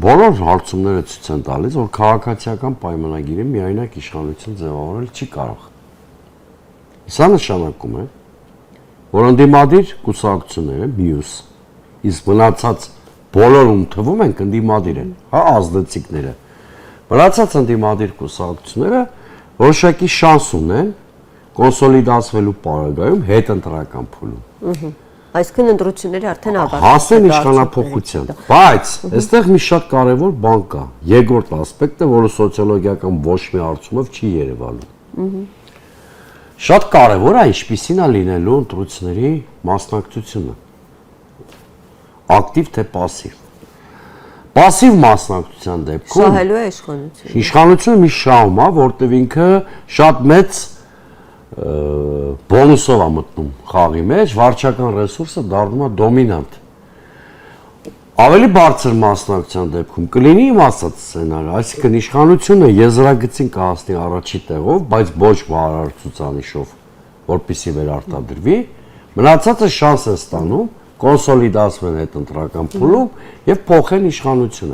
բոլոր հարցումները ցույց են տալիս, որ քաղաքացիական պայմանագիրը միայնակ իշխանություն ձևավորել չի կարող։ Սա նշանակում է, որ ընդդիմադիր կուսակցությունները մյուս, իսկ մնացած բոլորում թվում են ընդդիմադիր են, հա ազդեցիկները։ Մնացած ընդդիմադիր կուսակցությունները որոշակի շանս ունեն կոնսոլիդացվելու պարագայում հետընտրական փուլում։ Այսինքն ընտրությունները արդեն ավարտվել հասնեն իշխանափոխության, բայց այստեղ մի շատ կարևոր բան կա, երկրորդ ասպեկտը, որը սոցիոլոգիական ոչ մի հարցումով չի երևալու։ Շատ կարևոր է ինչպիսին է լինելու ընտրությունների մասնակցությունը, ակտիվ թե պասիվ։ Պասիվ մասնակցության դեպքում շահելու է իշխանությունը։ Իշխանությունը մի շահում է, որտեղ ինքը շատ մեծ բոնուսով է մտնում խաղի մեջ, վարչական ռեսուրսը դառնում է դոմինանտ։ Ավելի բարձր մասնակցության դեպքում կլինի իմաստած սցենարը, այսինքն իշխանությունը եզրագծին կհասնի առաջի տեղով, բայց ոչ բարար ցուցանիշով, որպեսզի վերարտադրվի, մնացածը շանս է ստանում կոնսոլիդացվեն հետընտրական փուլում եւ փոխեն իշխանությունը։